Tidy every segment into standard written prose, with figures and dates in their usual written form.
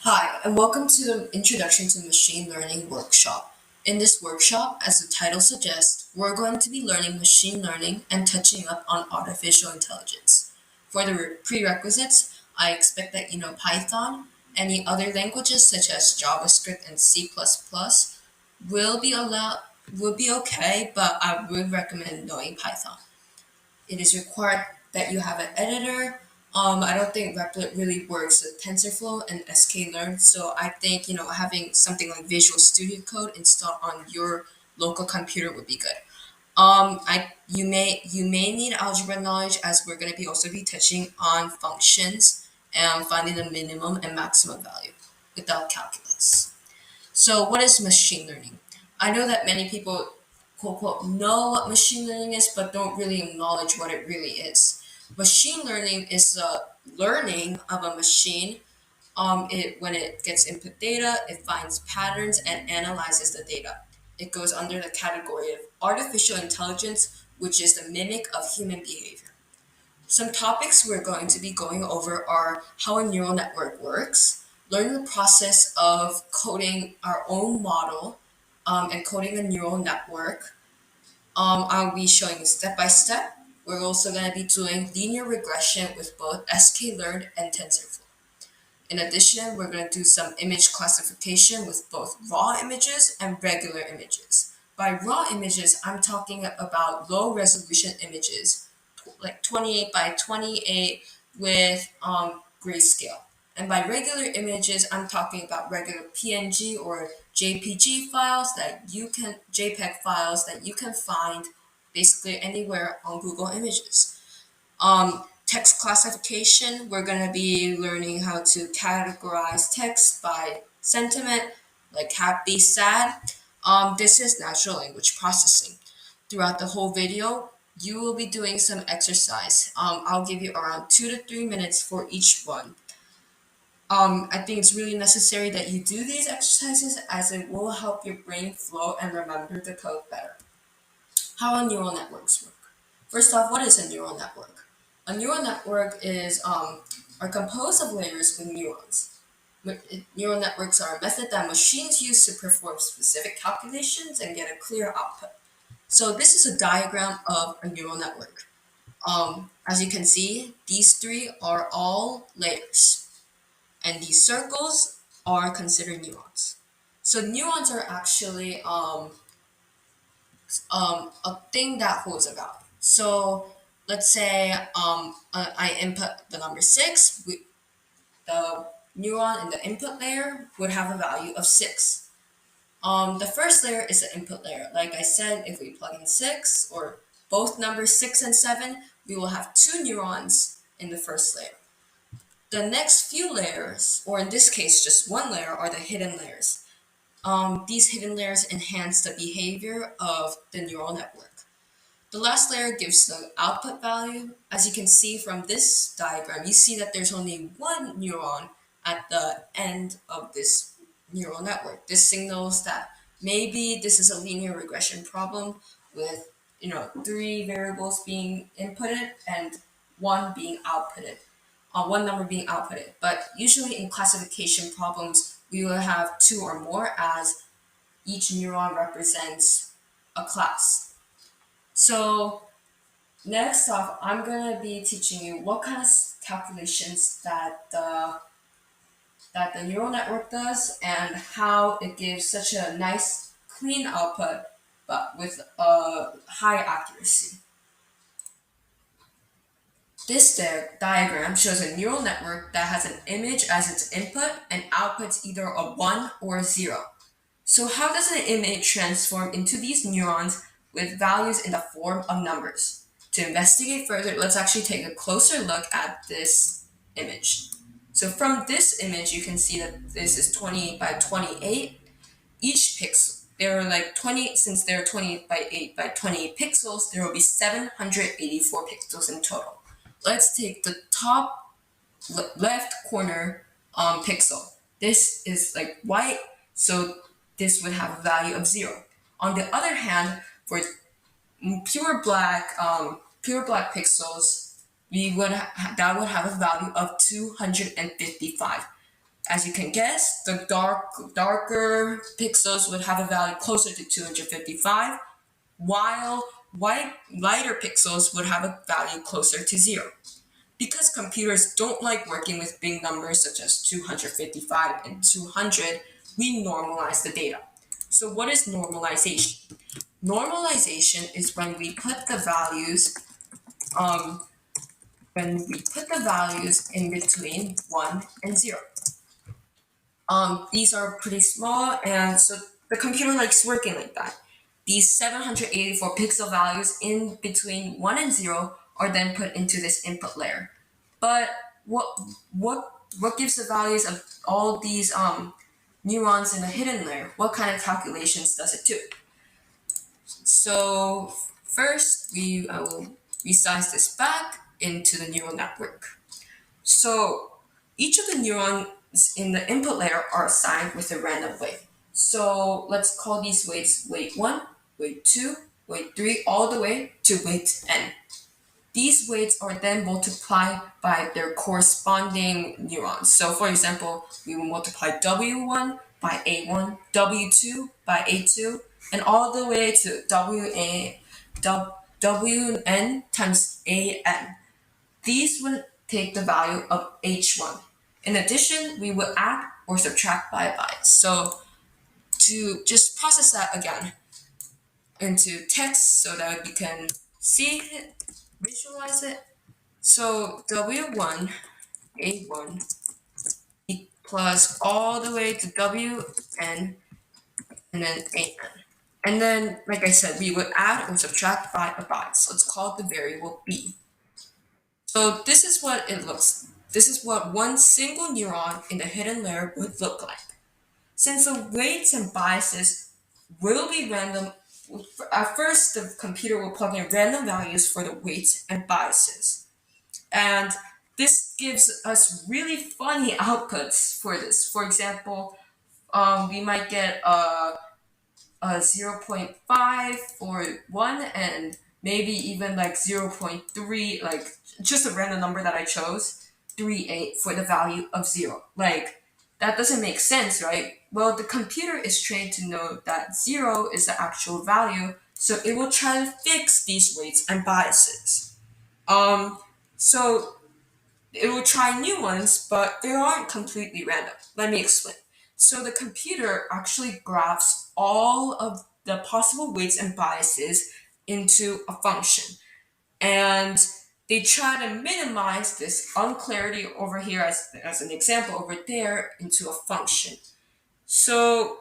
Hi, and welcome to the Introduction to Machine Learning workshop. In this workshop, as the title suggests, we're going to be learning machine learning and touching up on artificial intelligence. For the prerequisites, I expect that you know Python. Any other languages such as JavaScript and C++ will be allowed will be okay, but I would recommend knowing Python. It is required that you have an editor. I don't think Replit really works with TensorFlow and sklearn, so I think having something like Visual Studio Code installed on your local computer would be good. You may need algebra knowledge as we're going to be also be touching on functions and finding the minimum and maximum value without calculus. So, what is machine learning? I know that many people, quote, quote, know what machine learning is, but don't really acknowledge what it really is. Machine learning is the learning of a machine. When it gets input data, it finds patterns and analyzes the data. It goes under the category of artificial intelligence, which is the mimic of human behavior. Some topics we're going to be going over are how a neural network works, learn the process of coding our own model, and coding a neural network. I'll be showing step by step. We're also going to be doing linear regression with both sklearn and TensorFlow. In addition, we're going to do some image classification with both raw images and regular images. By raw images, I'm talking about low resolution images, like 28 by 28 with grayscale. And by regular images, I'm talking about regular PNG or JPEG files that you can find basically anywhere on Google Images. Text classification, we're going to be learning how to categorize text by sentiment, like happy, sad. This is natural language processing. Throughout the whole video, you will be doing some exercise. I'll give you around 2 to 3 minutes for each one. I think it's really necessary that you do these exercises as it will help your brain flow and remember the code better. How neural networks work. First off, what is a neural network? A neural network are composed of layers with neurons. Neural networks are a method that machines use to perform specific calculations and get a clear output. So this is a diagram of a neural network. As you can see, these three are all layers, and these circles are considered neurons. So neurons are actually a thing that holds a value. So let's say I input the number 6. The neuron in the input layer would have a value of 6. The first layer is the input layer. Like I said, if we plug in 6 or both numbers 6 and 7, we will have 2 neurons in the first layer. The next few layers, or in this case just one layer, are the hidden layers. These hidden layers enhance the behavior of the neural network. The last layer gives the output value. As you can see from this diagram, you see that there's only one neuron at the end of this neural network. This signals that maybe this is a linear regression problem with 3 variables being inputted and one number being outputted. But usually in classification problems, we will have 2 or more as each neuron represents a class. So next off, I'm going to be teaching you what kind of calculations that the neural network does and how it gives such a nice, clean output, but with a high accuracy. This diagram shows a neural network that has an image as its input and outputs either a 1 or a 0. So how does an image transform into these neurons with values in the form of numbers? To investigate further, let's actually take a closer look at this image. So from this image, you can see that this is 28 by 28. Each pixel, there are like 20, since there are 28 by 8 by 28 pixels, there will be 784 pixels in total. Let's take the top left corner pixel. This is like white, so this would have a value of 0. On the other hand, for pure black pixels, that would have a value of 255. As you can guess, the darker pixels would have a value closer to 255, while lighter pixels would have a value closer to 0. Because computers don't like working with big numbers such as 255 and 200, we normalize the data. So what is normalization? Normalization is um, when we put the values in between 1 and 0. These are pretty small, and so the computer likes working like that. These 784 pixel values in between 1 and 0 are then put into this input layer. But what gives the values of all these neurons in the hidden layer? What kind of calculations does it do? So first, I will resize this back into the neural network. So each of the neurons in the input layer are assigned with a random weight. So let's call these weights weight 1, weight 2, weight 3, all the way to weight n. These weights are then multiplied by their corresponding neurons. So for example, we will multiply W1 by A1, W2 by A2, and all the way to Wn times An. These would take the value of H1. In addition, we would add or subtract by a byte. So to just process that again into text so that you can see it, visualize it. So W1, A1 plus all the way to Wn and then An. And then, like I said, we would add or subtract by a byte. So it's called the variable B. So this is what it looks. This is what one single neuron in the hidden layer would look like. Since the weights and biases will be random, at first the computer will plug in random values for the weights and biases. And this gives us really funny outputs for this. For example, we might get a 0.5 for 1 and maybe even like 0.3, like just a random number that I chose, 38 for the value of 0. Like, that doesn't make sense, right? Well, the computer is trained to know that 0 is the actual value, so it will try to fix these weights and biases. So it will try new ones, but they aren't completely random. Let me explain. So the computer actually graphs all of the possible weights and biases into a function. And they try to minimize this unclarity over here as an example over there into a function. So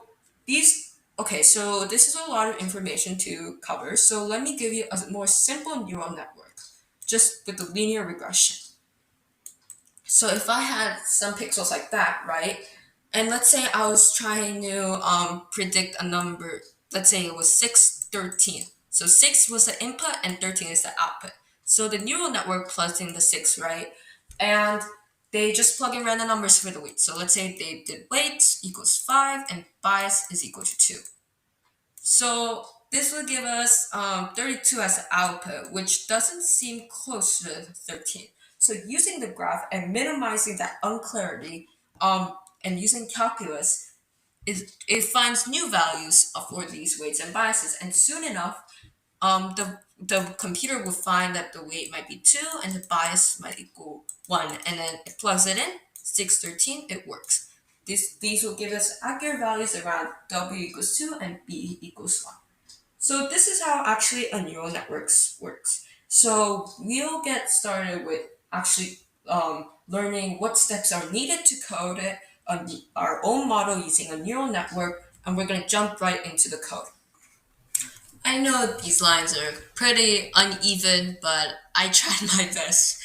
so this is a lot of information to cover. So let me give you a more simple neural network, just with the linear regression. So if I had some pixels like that, right? And let's say I was trying to predict a number. Let's say it was 6, 13. So 6 was the input and 13 is the output. So the neural network plugs in the 6, right? And they just plug in random numbers for the weight. So let's say they did weight equals 5 and bias is equal to 2. So this will give us 32 as the output, which doesn't seem close to 13. So using the graph and minimizing that unclarity and using calculus, it finds new values for these weights and biases. And soon enough, the computer will find that the weight might be 2 and the bias might equal 1. And then it plugs it in, 6, 13, it works. These will give us accurate values around W equals 2 and B equals 1. So this is how actually a neural network works. So we'll get started with actually learning what steps are needed to code it on our own model using a neural network, and we're going to jump right into the code. I know these lines are pretty uneven, but I tried my best.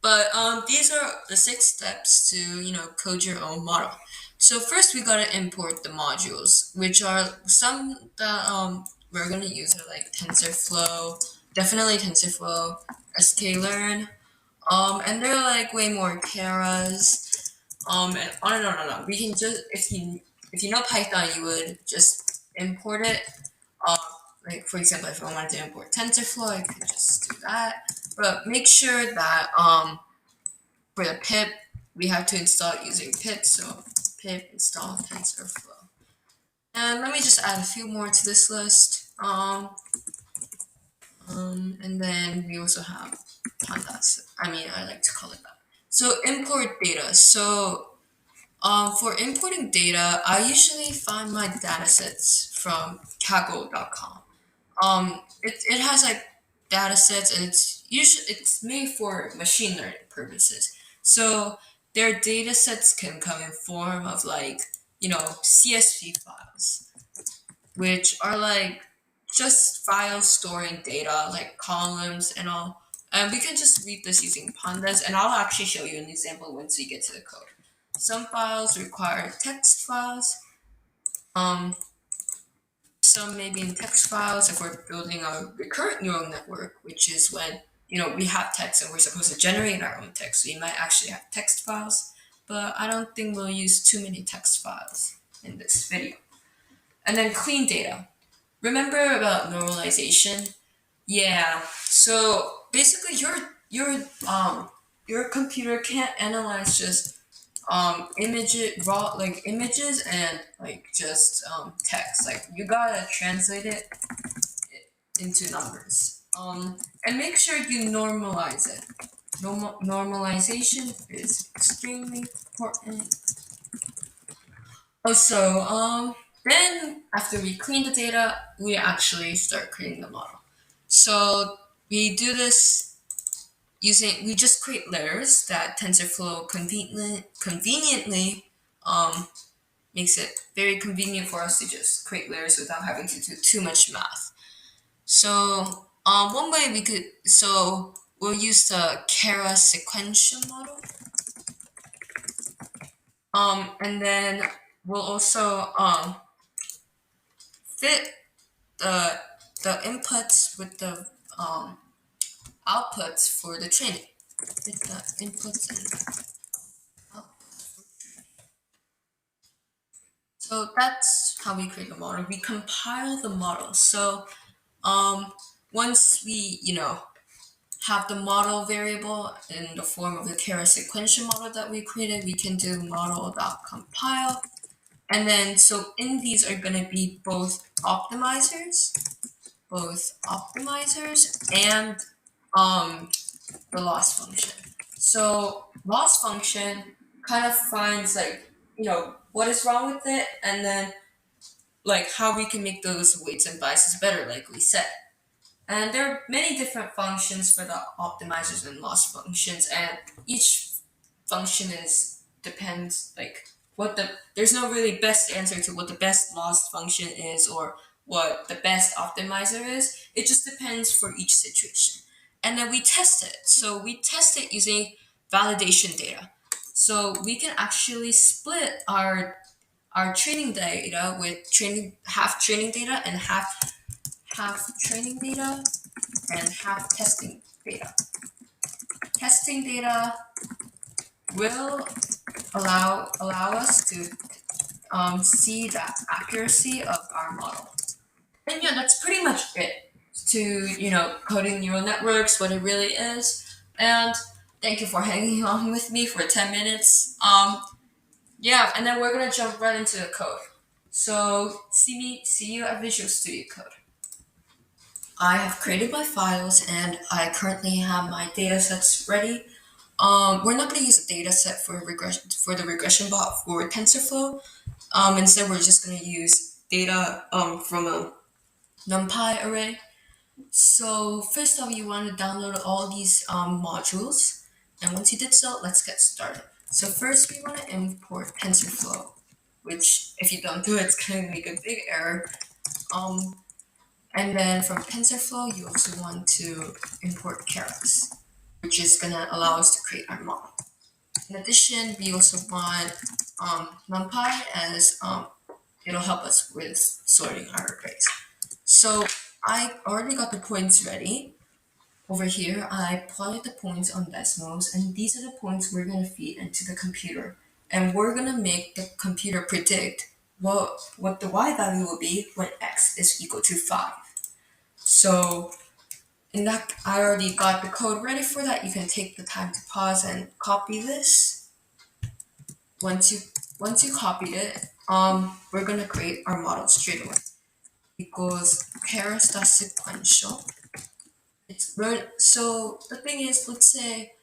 But these are the 6 steps to code your own model. So first we gotta import the modules, which are some that we're gonna use are like TensorFlow, definitely TensorFlow, sklearn, and they're like way more keras, and on and on and on. We can just if you know Python, you would just import it. Like for example, if I wanted to import TensorFlow, I could just do that. But make sure that for the pip, we have to install it using pip, so pip install TensorFlow. And let me just add a few more to this list. And then we also have pandas. I mean, I like to call it that. So import data. So for importing data, I usually find my datasets from Kaggle.com. It has like datasets, and it's made for machine learning purposes. So their datasets can come in form of like CSV files, which are like just files storing data, like columns and all. And we can just read this using pandas, and I'll actually show you an example once we get to the code. Some files require text files. Some maybe in text files if we're building a recurrent neural network, which is when we have text and we're supposed to generate our own text. So we might actually have text files, but I don't think we'll use too many text files in this video. And then clean data. Remember about normalization? Yeah. So basically, your computer can't analyze just images and like just text. Like you gotta translate it into numbers. And make sure you normalize it. Normalization is extremely important. Also, then after we clean the data, we actually start creating the model. So we do this we just create layers that TensorFlow conveniently makes it very convenient for us to just create layers without having to do too much math. So one way we'll use the Keras sequential model. And then we'll also fit the inputs with the outputs for the training. Fit the inputs and outputs. So that's how we create the model. We compile the model. So once we have the model variable in the form of the Keras sequential model that we created, we can do model.compile. And then, so in these are going to be both optimizers and the loss function. So loss function kind of finds like, what is wrong with it, and then like how we can make those weights and biases better, like we said. And there are many different functions for the optimizers and loss functions, and each function depends like there's no really best answer to what the best loss function is or what the best optimizer is. It just depends for each situation. And then we test it. So we test it using validation data. So we can actually split our training data with half training data and half training data and half testing data. Testing data will allow us to see the accuracy of our model. And that's pretty much it to coding neural networks, what it really is. And thank you for hanging on with me for 10 minutes. And then we're gonna jump right into the code. So see you at Visual Studio Code. I have created my files and I currently have my data sets ready. We're not going to use a data set for the regression bot for TensorFlow. Instead, we're just going to use data from a NumPy array. So first off, you want to download all these modules. And once you did so, let's get started. So first, we want to import TensorFlow, which if you don't do it, it's going to make a big error. And then from TensorFlow, you also want to import Keras, which is going to allow us to create our model. In addition, we also want NumPy as it'll help us with sorting our arrays. So I already got the points ready. Over here, I plotted the points on decimals, and these are the points we're going to feed into the computer. And we're going to make the computer predict what the y value will be when x is equal to 5. So I already got the code ready for that. You can take the time to pause and copy this. once you copy it, we're gonna create our model straight away. Equals 𝗡𝗲𝘅𝗁. It's learn. So the thing is, let's say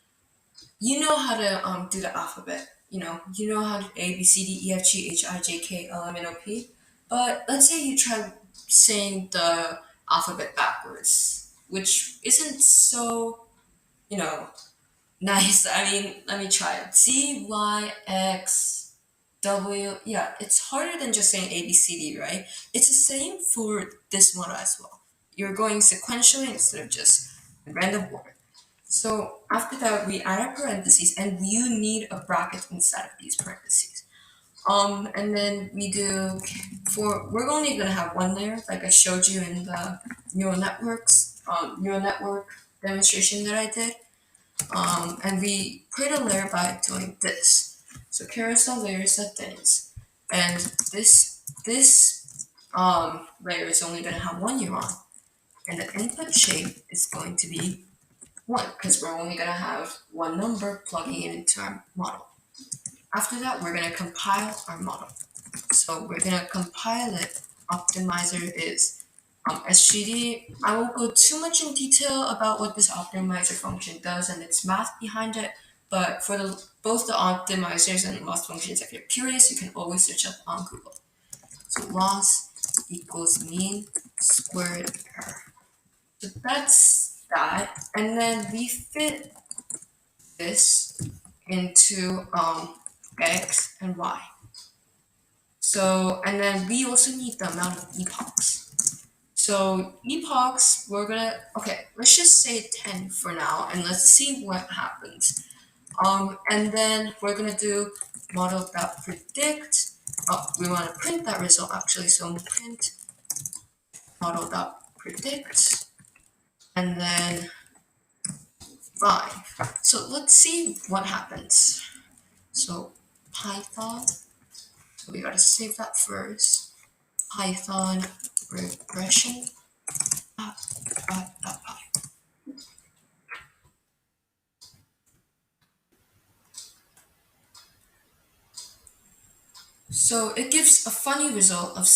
you know how to do the alphabet. You know how to A B C D E F G H I J K L M N O P. But let's say you try saying the alphabet backwards, which isn't so you know nice. I mean, let me try it. Z Y X W. Yeah, it's harder than just saying A B C D, right? It's the same for this model as well. You're going sequentially instead of just random order. So after that, we add our parentheses, and you need a bracket inside of these parentheses. And then we do we're only gonna have one layer, like I showed you in the neural network demonstration that I did. And we create a layer by doing this. So carousel layer settings, and this layer is only gonna have one neuron, and the input shape is going to be 1 because we're only going to have one number plugging it into our model. After that, we're going to compile our model. So we're going to compile it. Optimizer is SGD. I won't go too much in detail about what this optimizer function does and its math behind it, but for both the optimizers and loss functions, if you're curious, you can always search up on Google. So loss equals mean squared error. So that's that. And then we fit this into X and Y. So, and then we also need the amount of epochs. So epochs, okay, let's just say 10 for now, and let's see what happens. And then we're gonna do model.predict. Oh, we want to print that result actually, so print model.predict, and then 5. So let's see what happens. So Python, so we gotta save that first. Python regression. So it gives a funny result of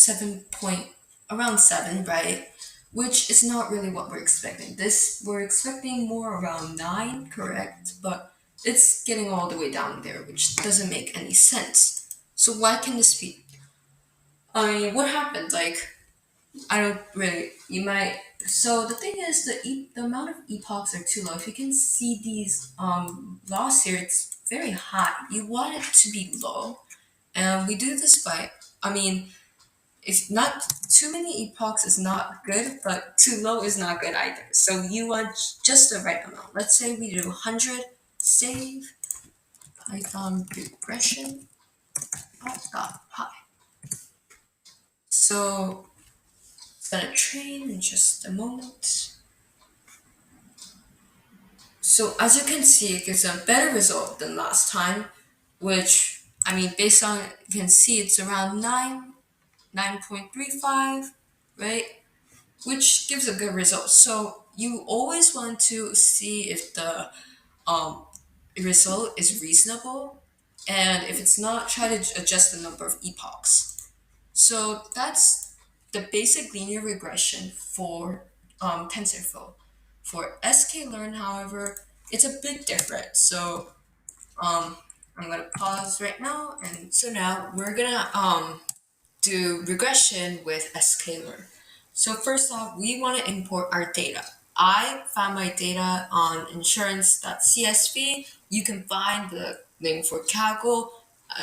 around 7, right? Which is not really what we're expecting. We're expecting more around 9, correct? But it's getting all the way down there, which doesn't make any sense. So why can this be? I mean, what happened? Like, I don't really. You might. So the thing is, the amount of epochs are too low. If you can see these loss here, it's very high. You want it to be low, and we do this by. I mean, if not too many epochs is not good, but too low is not good either. So you want just the right amount. Let's say we do 100. Save Python regression. Py. So it's gonna train in just a moment. So as you can see, it gives a better result than last time, which, I mean, based on, you can see it's around 9.35, right? Which gives a good result. So you always want to see if the um, result is reasonable, and if it's not, try to adjust the number of epochs. So that's the basic linear regression for TensorFlow. For sklearn, however, it's a bit different. So I'm gonna pause right now, and so now we're gonna do regression with sklearn. So first off, we want to import our data. I found my data on insurance.csv. You can find the link for Kaggle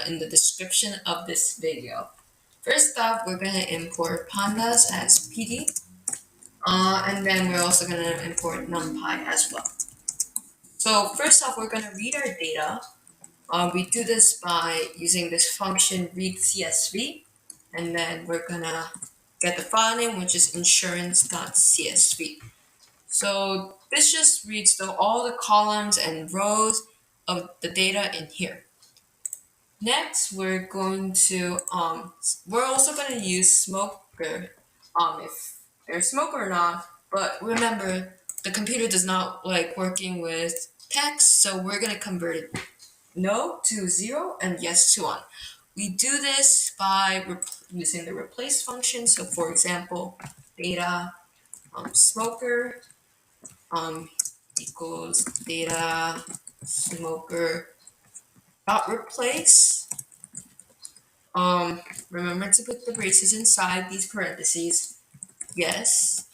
in the description of this video. First off, we're going to import pandas as PD. And then we're also going to import numpy as well. So first off, we're going to read our data. We do this by using this function read_csv, and then we're going to get the file name, which is insurance.csv. So this just reads all the columns and rows of the data in here. Next, we're going to we're also going to use smoker, if there's smoke or not. But remember, the computer does not like working with text, so we're going to convert it no to 0 and yes to 1. We do this by using the replace function. So for example, data smoker equals data smoker dot replace. Remember to put the braces inside these parentheses. Yes,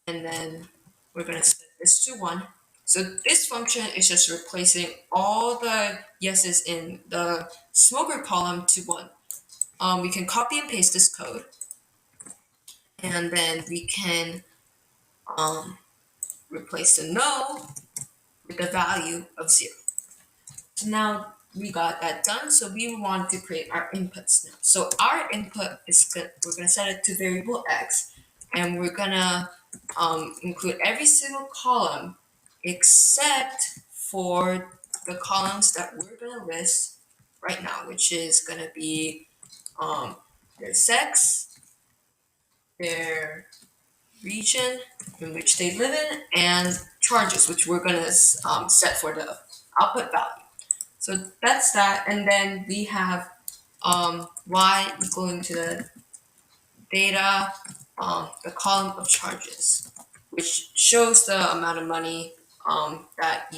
and then we're gonna set this to 1. So this function is just replacing all the yeses in the smoker column to 1. We can copy and paste this code, and then we can replace the no with the value of 0. So now we got that done. So we want to create our inputs now. So our input is we're gonna set it to variable x, and we're gonna include every single column except for the columns that we're gonna list right now, which is gonna be their sex, their region in which they live in, and charges, which we're gonna set for the output value. So that's that, and then we have y equaling to the data, the column of charges, which shows the amount of money that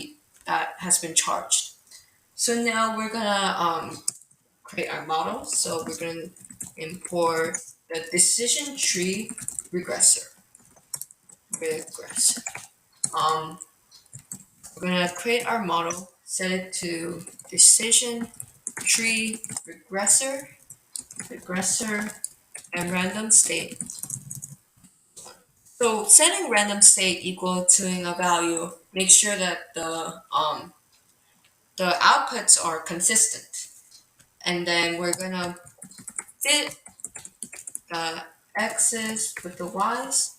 has been charged. So now we're gonna create our model. So we're gonna import the decision tree regressor. We're gonna create our model, set it to decision tree regressor, and random state. So setting random state equal to a value, make sure that the outputs are consistent. And then we're gonna fit the x's with the y's.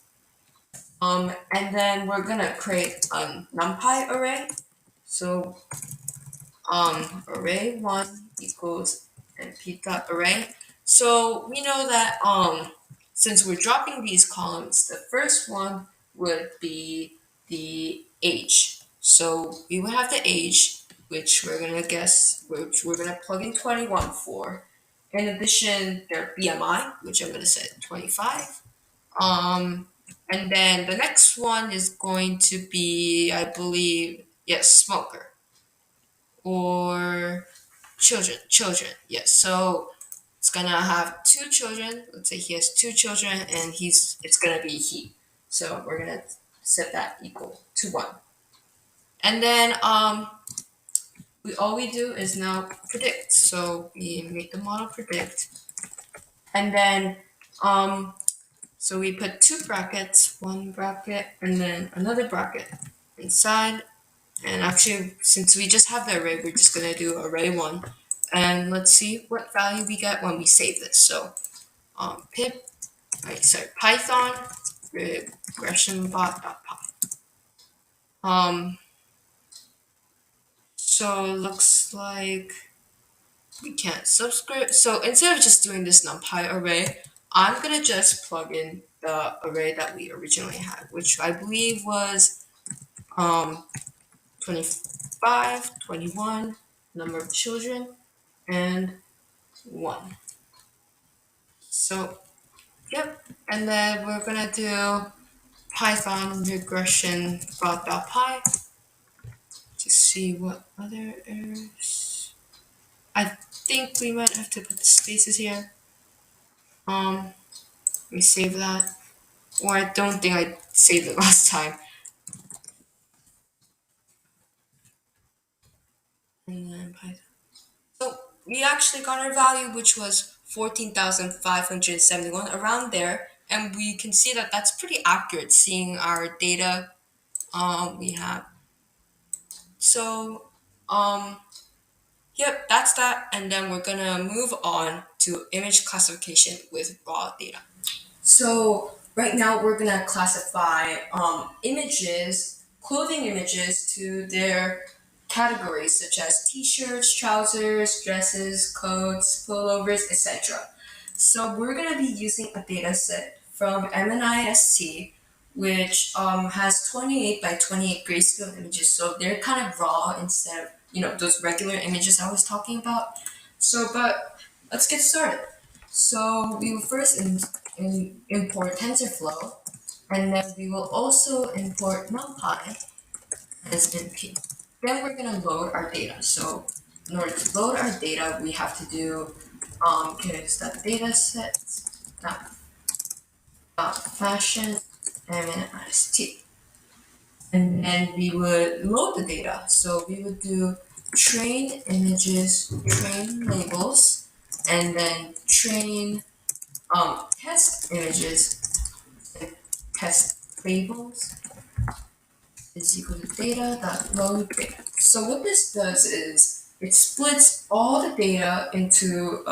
And then we're gonna create a numpy array. So array 1 equals np.array. So we know that since we're dropping these columns, the first one would be the age. So we would have the age, which we're gonna plug in 21 for. In addition, their BMI, which I'm gonna set 25. And then the next one is going to be, I believe, yes, smoker or children. Yes. So it's gonna have 2 children. Let's say he has 2 children, and it's gonna be he. So we're gonna set that equal to 1. And then all we do is now predict. So we make the model predict, and then so we put 2 brackets, 1 bracket, and then another bracket inside. And actually, since we just have the array, we're just gonna do array 1, and let's see what value we get when we save this. So Python regressionbot.py. So it looks like we can't subscript. So instead of just doing this numpy array, I'm gonna just plug in the array that we originally had, which I believe was 25, 21, number of children, and 1. So, yep. And then we're gonna do Python regression bot.py to see what other errors. I think we might have to put the spaces here. Let me save that. Or I don't think I saved it last time. And then Python. So we actually got our value, which was 14,571, around there. And we can see that that's pretty accurate, seeing our data we have. So, yep, that's that. And then we're gonna move on to image classification with raw data. So right now we're gonna classify images, clothing images, to their categories such as t-shirts, trousers, dresses, coats, pullovers, etc. So we're gonna be using a data set from MNIST, which has 28 by 28 grayscale images. So they're kind of raw instead of those regular images I was talking about. So, but let's get started. So we will first import TensorFlow, and then we will also import NumPy as NP. Then we're gonna load our data. So in order to load our data, we have to do data set fashion -t, and then we would load the data. So we would do train images, train labels, and then train test images and test labels is equal to data.load data. So what this does is it splits all the data into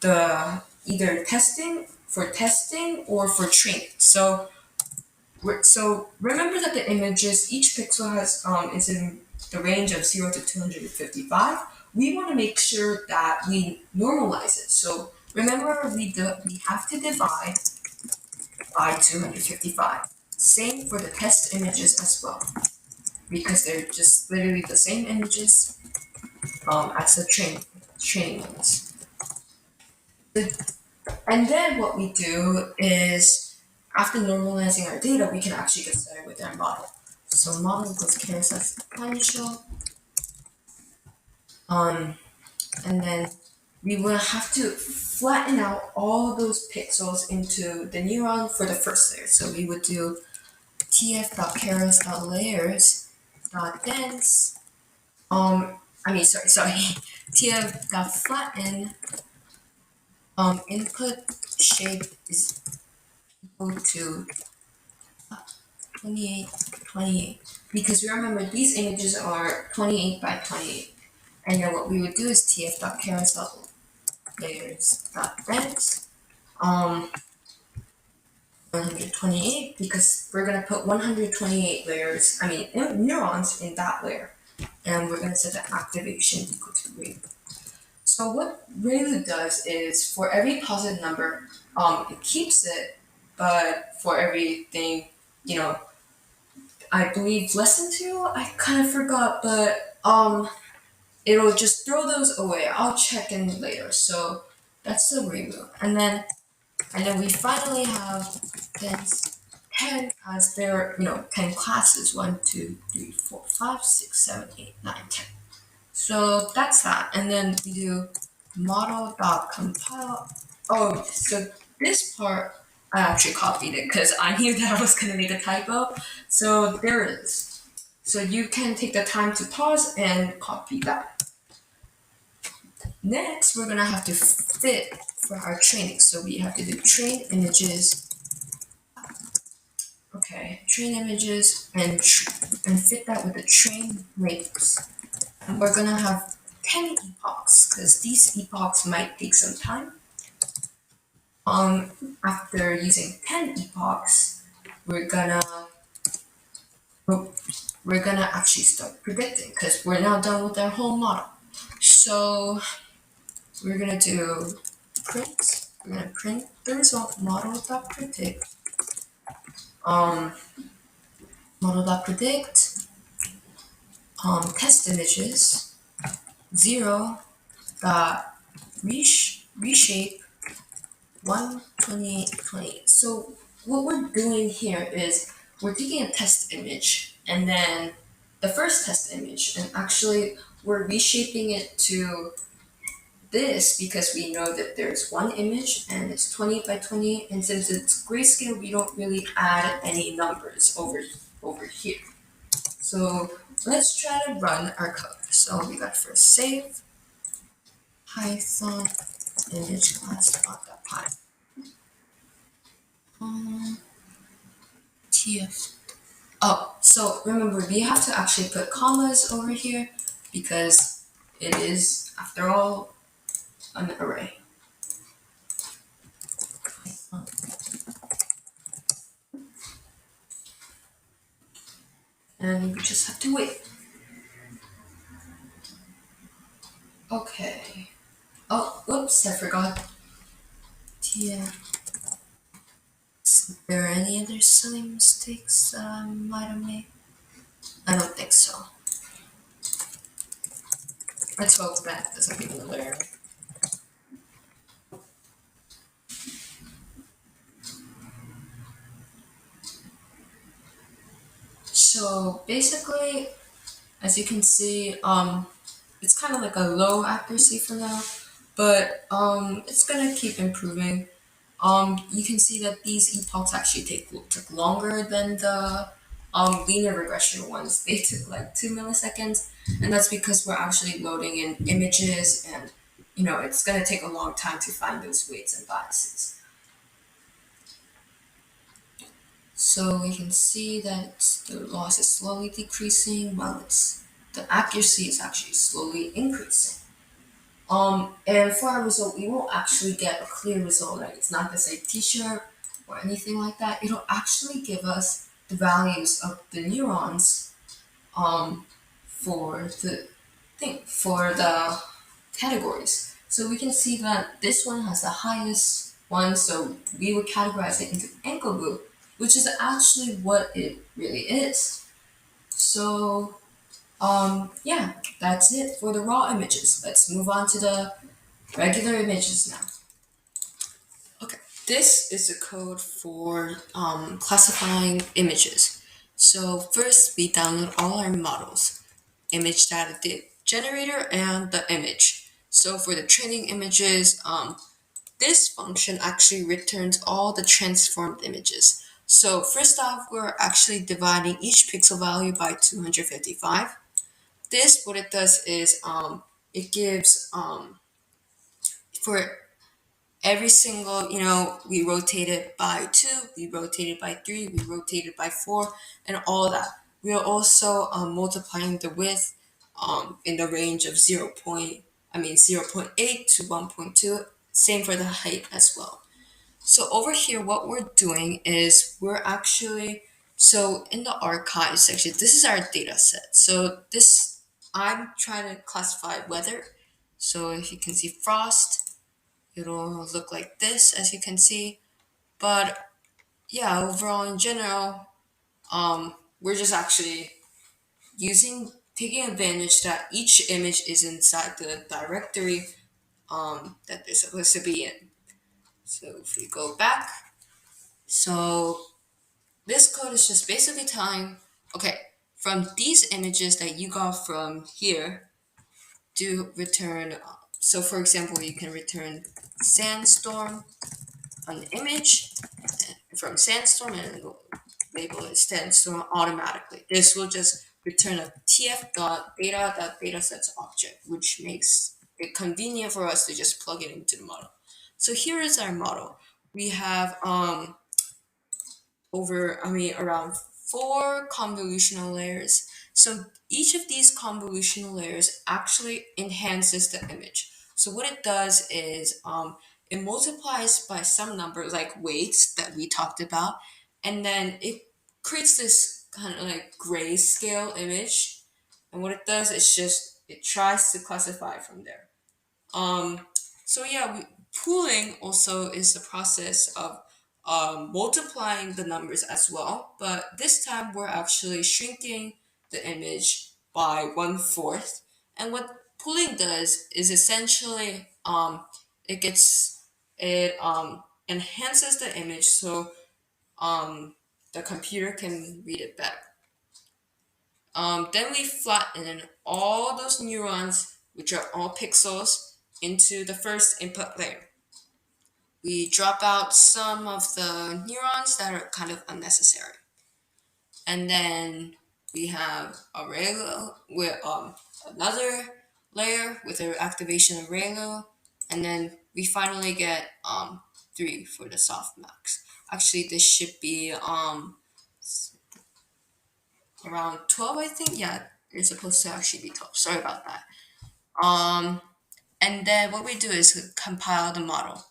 the either testing or for training. So remember that the images, each pixel has is in the range of 0 to 255. We want to make sure that we normalize it. So remember we have to divide by 255. Same for the test images as well, because they're just literally the same images as the training ones. And then what we do is, after normalizing our data, we can actually get started with our model. So model equals carousel sequential. And then we will have to flatten out all those pixels into the neuron for the first layer. So we would do tf.carousel.layers.dense. tf.flatten input shape is equal to 28, 28. Because remember, these images are 28 by 28. And then what we would do is tf.carousel layers.dense 128, because we're going to put 128 neurons in that layer. And we're going to set the activation equal to rate. So what ReLU does is, for every positive number, it keeps it, but for everything, I believe less than 2, I kind of forgot, but it'll just throw those away. I'll check in later. So that's the ReLU. And then we finally have 10 as their 10 classes: 1, 2, 3, 4, 5, 6, 7, 8, 9, 10. So that's that. And then we do model.compile. Oh, so this part I actually copied it because I knew that I was going to make a typo. So there it is. So you can take the time to pause and copy that. Next, we're going to have to fit for our training. So we have to do train images. Okay, train images and fit that with the train labels. And we're going to have 10 epochs, because these epochs might take some time. After using 10 epochs, we're gonna actually start predicting, because we're now done with our whole model. So we're gonna do print. We're gonna print the result model.predict. Model.predict. Test images 0 dot reshape 128 28. So what we're doing here is we're taking a test image, and then the first test image, and actually we're reshaping it to this because we know that there's one image and it's 28 by 28, and since it's grayscale, we don't really add any numbers over here. So let's try to run our code. So we got first save Python image class.py. TF. Oh, so remember, we have to actually put commas over here because it is, after all, an array. And we just have to wait. Okay. Oh, whoops, I forgot. TF. Is there any other silly mistakes that I might have made? I don't think so. Let's hope that doesn't give an alert. So basically, as you can see, it's kind of like a low accuracy for now, but it's gonna keep improving. You can see that these epochs actually took longer than the linear regression ones. They took like 2 milliseconds, and that's because we're actually loading in images, and it's gonna take a long time to find those weights and biases. So we can see that the loss is slowly decreasing while the accuracy is actually slowly increasing. And for our result, we won't actually get a clear result. Like it's not the same t-shirt or anything like that. It'll actually give us the values of the neurons for the categories. So we can see that this one has the highest one, so we would categorize it into ankle group, which is actually what it really is. So yeah, that's it for the raw images. Let's move on to the regular images now. Okay, this is the code for classifying images. So first we download all our models, image data generator and the image. So for the training images, this function actually returns all the transformed images. So first off, we're actually dividing each pixel value by 255. This, what it does is it gives for every single, we rotate it by 2, we rotate it by 3, we rotate it by 4, and all that. We are also multiplying the width in the range of 0.8 to 1.2. Same for the height as well. So over here, what we're doing is so in the archive section, this is our data set. So I'm trying to classify weather. So if you can see frost, it'll look like this, as you can see. But yeah, overall in general, we're just actually taking advantage that each image is inside the directory that they're supposed to be in. So if we go back, so this code is just basically telling, okay, from these images that you got from here, do return. So for example, you can return sandstorm on the image from sandstorm and label it sandstorm automatically. This will just return a tf.data.datasets object, which makes it convenient for us to just plug it into the model. So here is our model. We have around 4 convolutional layers. So each of these convolutional layers actually enhances the image. So what it does is it multiplies by some number, like weights that we talked about, and then it creates this kind of like grayscale image. And what it does is it tries to classify from there. So yeah, pooling also is the process of multiplying the numbers as well, but this time we're actually shrinking the image by 1/4. And what pooling does is essentially it enhances the image so the computer can read it better. Then we flatten all those neurons, which are all pixels, into the first input layer. We drop out some of the neurons that are kind of unnecessary. And then we have a ReLU with another layer with the activation of ReLU. And then we finally get 3 for the softmax. Actually, this should be around 12, I think. Yeah, it's supposed to actually be 12. Sorry about that. And then what we do is compile the model.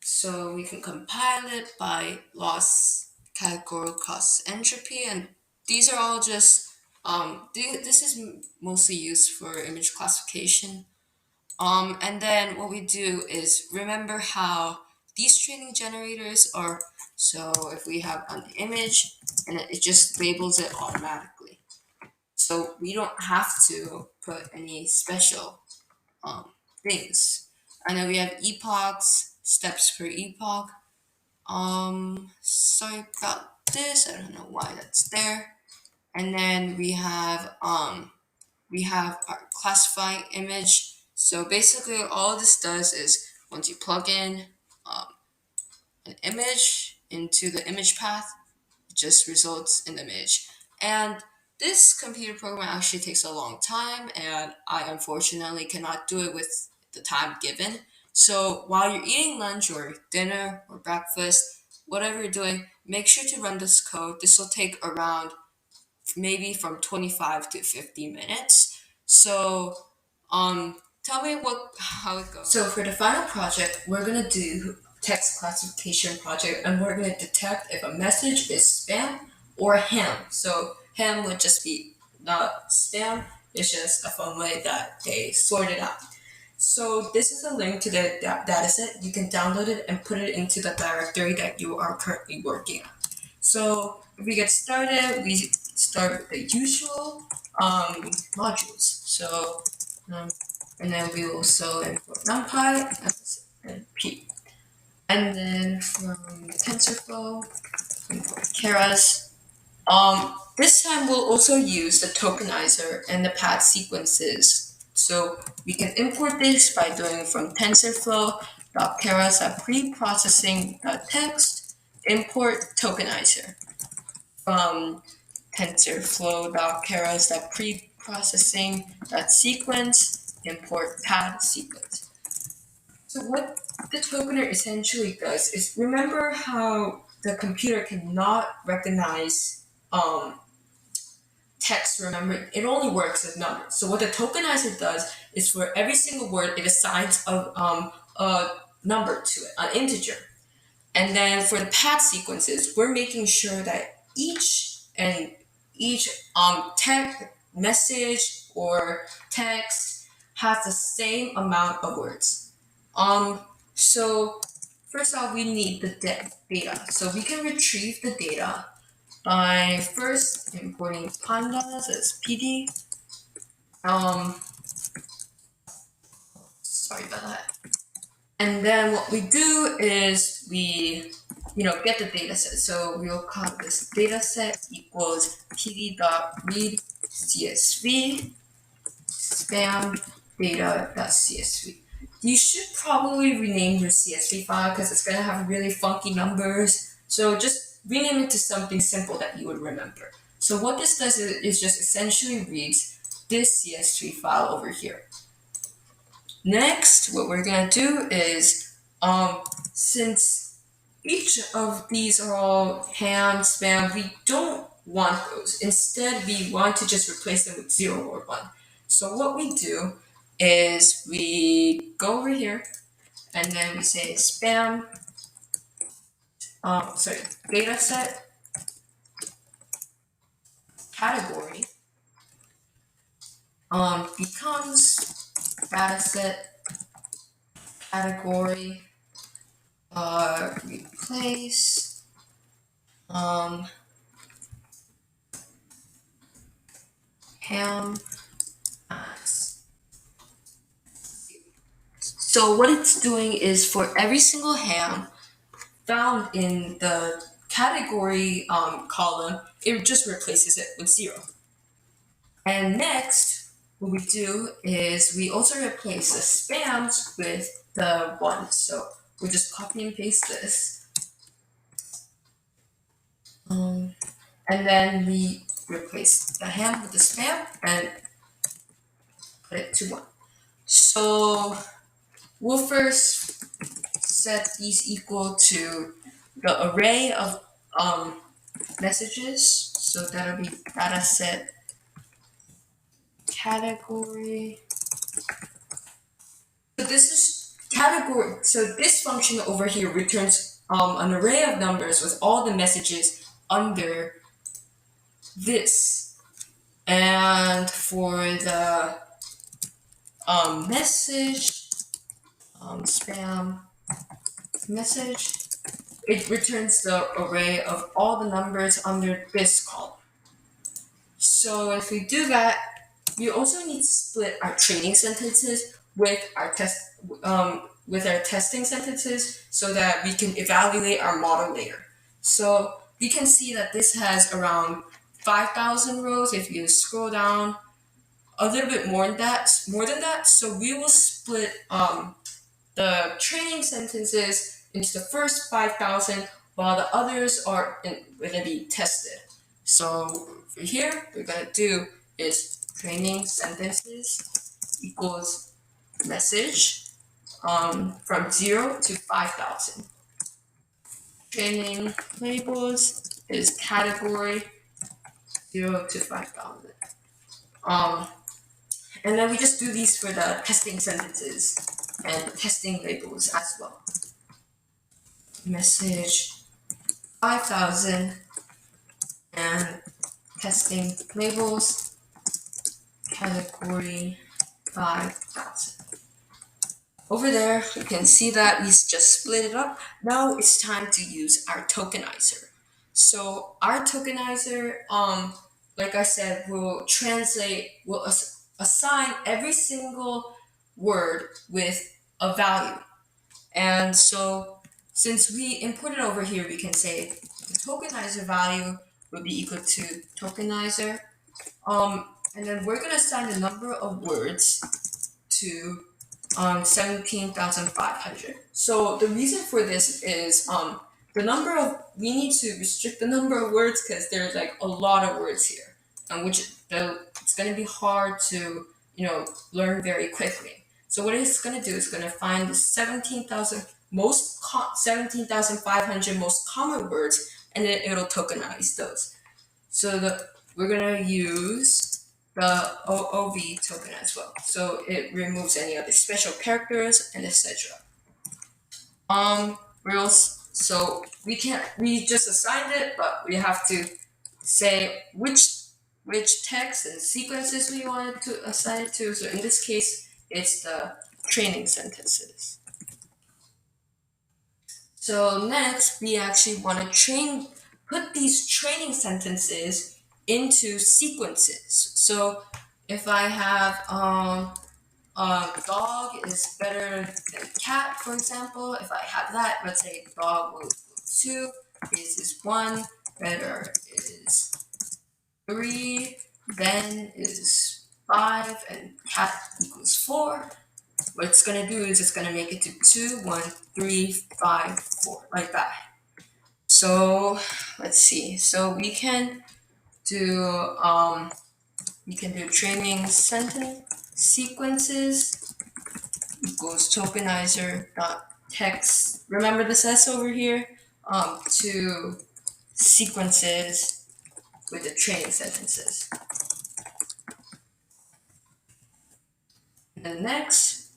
So we can compile it by loss, categorical cost, entropy, and these are all just this is mostly used for image classification. And then what we do is remember how these training generators are. So if we have an image and it just labels it automatically. So we don't have to put any special things. And then we have epochs, steps per epoch. Sorry about this. I don't know why that's there. And then we have our classifying image. So basically, all this does is once you plug in um, an image into the image path, it just results in the image. And this computer program actually takes a long time, and I unfortunately cannot do it with the time given. So while you're eating lunch or dinner or breakfast, whatever you're doing, make sure to run this code. This will take around maybe from 25 to 50 minutes. So tell me how it goes. So for the final project, we're gonna do text classification project, and we're gonna detect if a message is spam or ham. So ham would just be not spam, it's just a fun way that they sort it out. So this is a link to the dataset. You can download it and put it into the directory that you are currently working on. So if we get started, we start with the usual modules. So and then we also import NumPy and P. And then from TensorFlow, import Keras. This time we'll also use the tokenizer and the path sequences. So we can import this by doing from TensorFlow.keras pre-processing text, import tokenizer. From TensorFlow.keras pre-processing sequence, import path sequence. So what the tokener essentially does is, remember how the computer cannot recognize text, remember, it only works with numbers. So what the tokenizer does is for every single word, it assigns a number to it, an integer. And then for the path sequences, we're making sure that each text, message, or text has the same amount of words. So first off, we need the data. So we can retrieve the data by first importing pandas as PD. Sorry about that. And then what we do is we, get the data set. So we'll call this data set equals pd.read csv spam data.csv. You should probably rename your CSV file because it's going to have really funky numbers. So just rename it to something simple that you would remember. So what this does is just essentially reads this CSV file over here. Next, what we're going to do is, since each of these are all ham, spam, we don't want those. Instead, we want to just replace them with 0 or 1. So what we do is we go over here and then we say spam, dataset category becomes dataset category replace ham as. So what it's doing is for every single ham found in the category column, it just replaces it with 0. And next, what we do is we also replace the spams with the 1. So we'll just copy and paste this. And then we replace the ham with the spam and put it to 1. So we'll first set these equal to the array of messages. So that'll be dataset category. So this is category. So this function over here returns an array of numbers with all the messages under this. And for the message, spam message, it returns the array of all the numbers under this column. So So if we do that, we also need to split our training sentences with our testing sentences so that we can evaluate our model later. So we can see that this has around 5,000 rows. If you scroll down a little bit more than that. So we will split the training sentences into the first 5,000 while the others are going to be tested. So for here, we're going to do is training sentences equals message from 0 to 5,000. Training labels is category 0 to 5,000. And then we just do these for the testing sentences and testing labels as well. Message 5,000 and testing labels category 5,000. Over there, you can see that we just split it up. Now it's time to use our tokenizer. So our tokenizer, like I said, will assign every single word with a value. And so since we import it over here, we can say the tokenizer value would be equal to tokenizer. And then we're going to assign the number of words to 17,500. So the reason for this is we need to restrict the number of words because there's like a lot of words here, and it's going to be hard to learn very quickly. So what it's going to do is going to find the 17,500 most common words, and then it'll tokenize those. So we're going to use the OOV token as well. So it removes any other special characters and etc. We just assigned it, but we have to say which text and sequences we wanted to assign it to. So in this case, it's the training sentences. So next, we actually want to put these training sentences into sequences. So if I have dog is better than cat, for example, if I have that, let's say dog will equal 2, is 1, better is 3, then is 5, and cat equals 4. What it's going to do is it's going to make it to 2, 1, 3, 5, 4, like that. So let's see. So we can do training sentence sequences equals tokenizer dot text. Remember this S over here to sequences with the training sentences. And then next,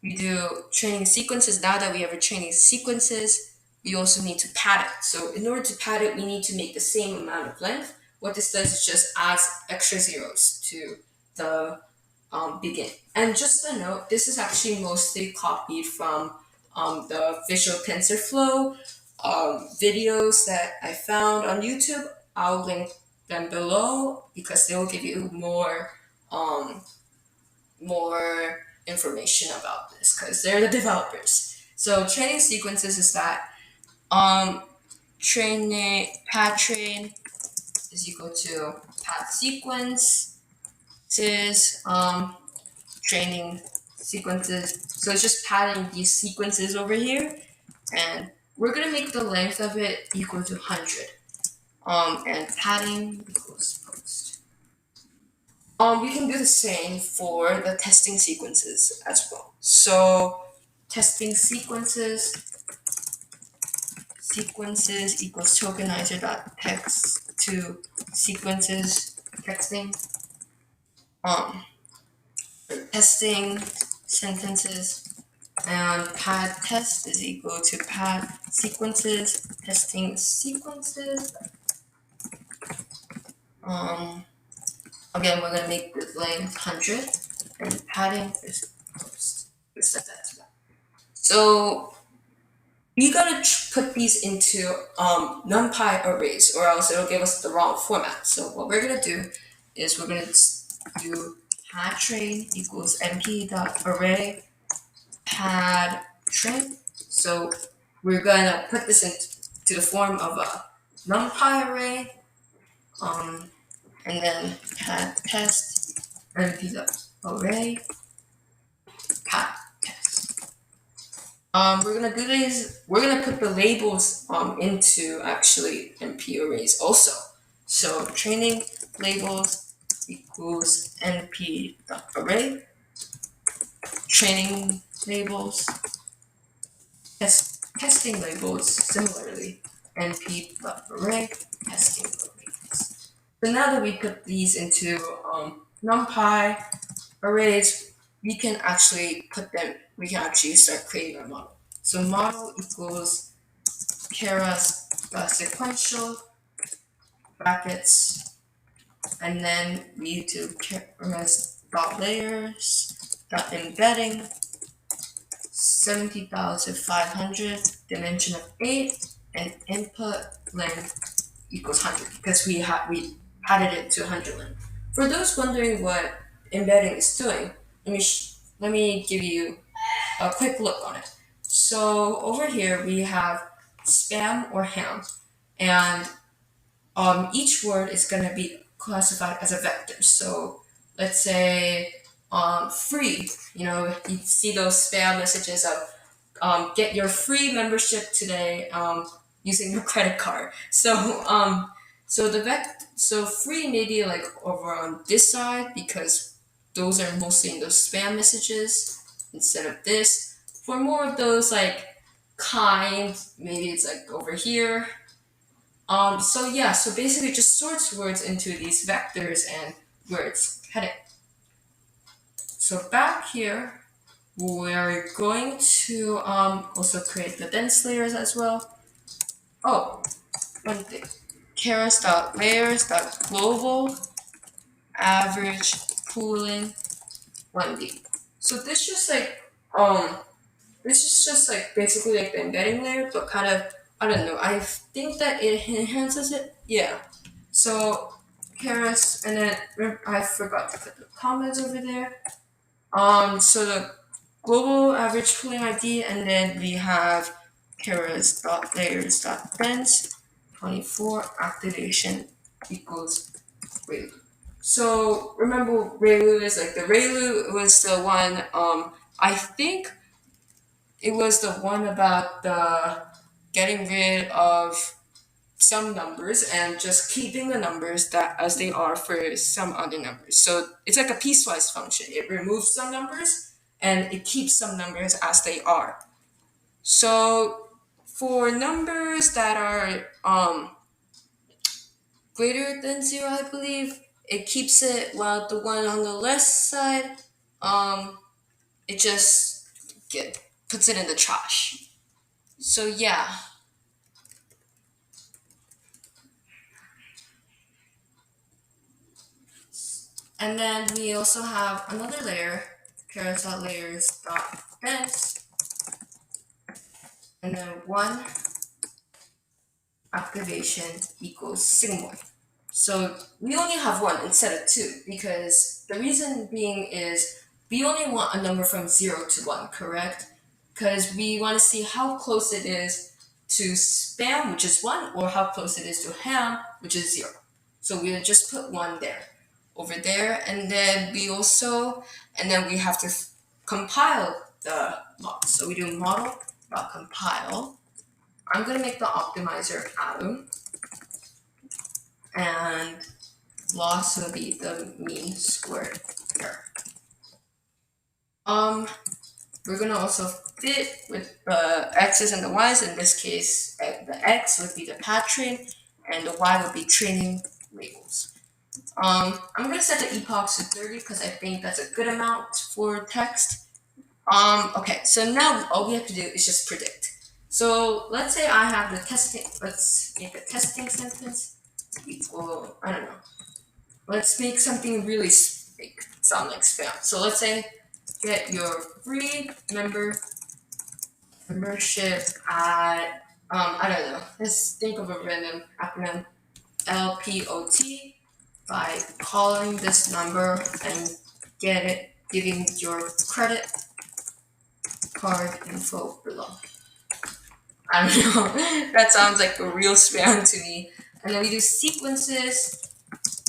we do training sequences. Now that we have a training sequences, we also need to pad it. So in order to pad it, we need to make the same amount of length. What this does is just adds extra zeros to the begin. And just a note, this is actually mostly copied from the visual TensorFlow videos that I found on YouTube. I'll link them below because they will give you more information about this because they're the developers. So training sequences is that pad train is equal to pad sequence is training sequences. So it's just padding these sequences over here, and we're gonna make the length of it equal to 100. And padding equals post. We can do the same for the testing sequences as well. So testing sequences equals tokenizer.text to sequences texting. Testing sentences and pad test is equal to pad sequences testing sequences. Again, we're going to make the length 100 and padding is post. So we gotta put these into numpy arrays, or else it'll give us the wrong format. So what we're gonna do is we're gonna do pad train equals np.array pad train. So we're gonna put this into the form of a numpy array, and then pad test np.array pad test. We're gonna do these. We're gonna put the labels into actually NP arrays also. So training labels equals NP array. Training labels, testing labels similarly NP array testing labels. So now that we put these into NumPy arrays, we can actually put them. We can actually start creating our model. So model equals 𝗡𝗲𝘅𝘁𝗦𝗀𝗀 brackets, and then we do 𝗡𝗲𝘅𝘁𝗦𝗀𝗀embedding 70,500 dimension of 8 and input length equals 100 because we added it to 100 length. For those wondering what embedding is doing, let me give you a quick look on it. So over here we have spam or ham, and each word is going to be classified as a vector. So let's say free, you see those spam messages of get your free membership today using your credit card. So free may be like over on this side because those are mostly in those spam messages instead of this. For more of those like kind, maybe it's like over here. So basically it just sorts words into these vectors and where it's heading. So back here, we're going to also create the dense layers as well. Oh, one thing. Keras.layers.global average pooling 1D. So this is just like basically like the embedding layer, but kind of, I don't know, I think that it enhances it. Yeah. So Keras, and then I forgot to put the comments over there. So the global average pooling ID, and then we have keras.layers.dense 24 activation equals ReLU. So remember, ReLU is like the ReLU was the one. I think it was the one about the getting rid of some numbers and just keeping the numbers that as they are for some other numbers. So it's like a piecewise function. It removes some numbers and it keeps some numbers as they are. So for numbers that are greater than 0, I believe, it keeps it, while the one on the left side, it just puts it in the trash. So yeah. And then we also have another layer, keras.layers.dense, and then one activation equals sigmoid. So we only have one instead of two because the reason being is we only want a number from 0 to 1, correct? Because we want to see how close it is to spam, which is 1, or how close it is to ham, which is 0. So we'll just put 1 there, over there, and then we have to compile the model. So we do model.compile. I'm going to make the optimizer Atom, and loss will be the mean squared error. We're going to also fit with the x's and the y's. In this case, the x would be the pad train, and the y would be training labels. I'm going to set the epochs to 30 because I think that's a good amount for text. Okay, so now all we have to do is just predict. So let's say I have the testing, let's make a testing sentence equal, I don't know. Let's make something really sound like spam. So let's say get your free member membership at, I don't know, let's think of a random acronym, LPOT, by calling this number and giving your credit card info below. I don't know, that sounds like a real spam to me. And then we do sequences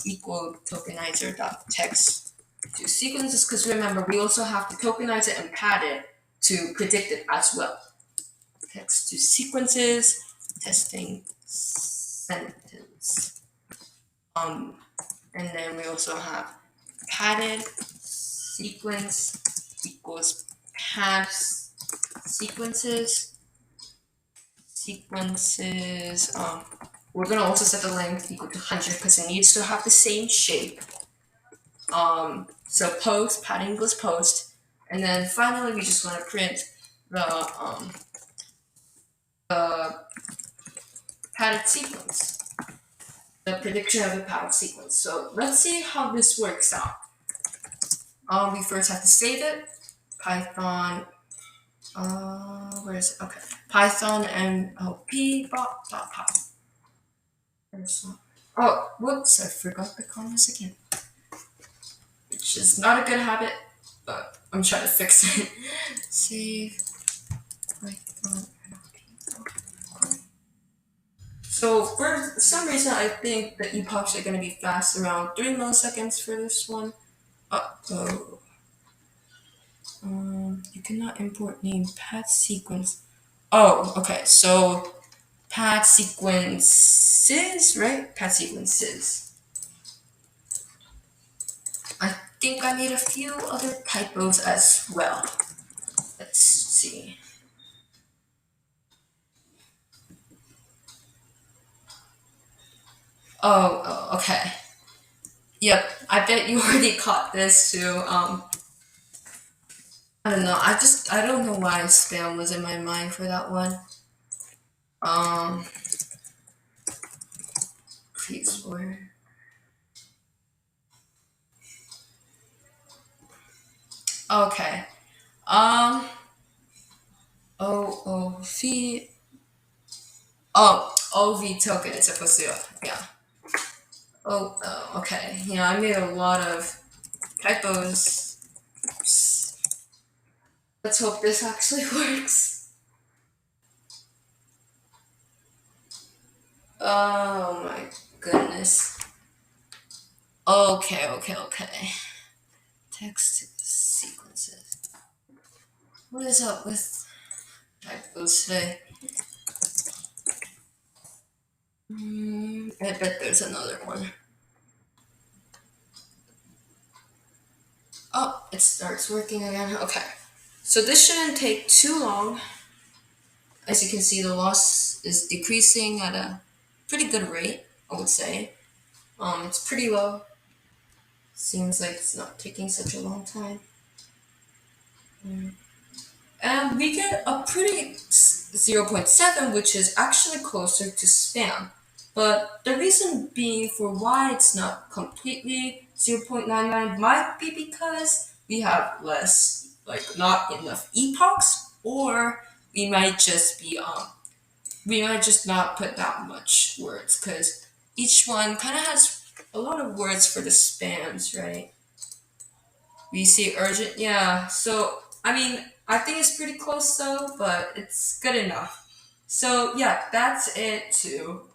equal tokenizer.text to sequences, because remember, we also have to tokenize it and pad it to predict it as well. Text to sequences, testing sentence. And then we also have padded sequence equals pad sequences. We're gonna also set the length equal to 100 because it needs to have the same shape. So post, padding equals post, and then finally we just want to print the padded sequence, the prediction of the padded sequence. So let's see how this works out. We first have to save it. Python, where is it? Okay, Python MLP bot.py. Oh, whoops, I forgot the commas again. Which is not a good habit, but I'm trying to fix it. Save Python MLP. So for some reason, I think the epochs are going to be fast, around 3 milliseconds for this one. Uh-oh. You cannot import name pad sequence. Oh, okay. So pad sequences, right? Pad sequences. I think I made a few other typos as well. Let's see. Oh, okay. Yep, I bet you already caught this too. I don't know. I don't know why spam was in my mind for that one. Please, Lord. Okay. OOV. Oh, OV token is supposed to, yeah. Okay. Yeah, I made a lot of typos. Oops. Let's hope this actually works. Oh my goodness. Okay. Text sequences. What is up with typos today? I bet there's another one. Oh, it starts working again. Okay. So this shouldn't take too long. As you can see, the loss is decreasing at a pretty good rate, I would say. It's pretty low. Seems like it's not taking such a long time. And we get a pretty 0.7, which is actually closer to spam. But the reason being for why it's not completely 0.99 might be because we have less, like not enough epochs, or we might just be we might just not put that much words, because each one kind of has a lot of words for the spams, right? We see urgent, yeah. So, I mean, I think it's pretty close though, but it's good enough. So, yeah, that's it to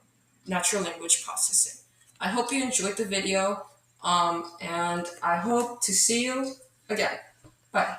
natural language processing. I hope you enjoyed the video, and I hope to see you again. Bye.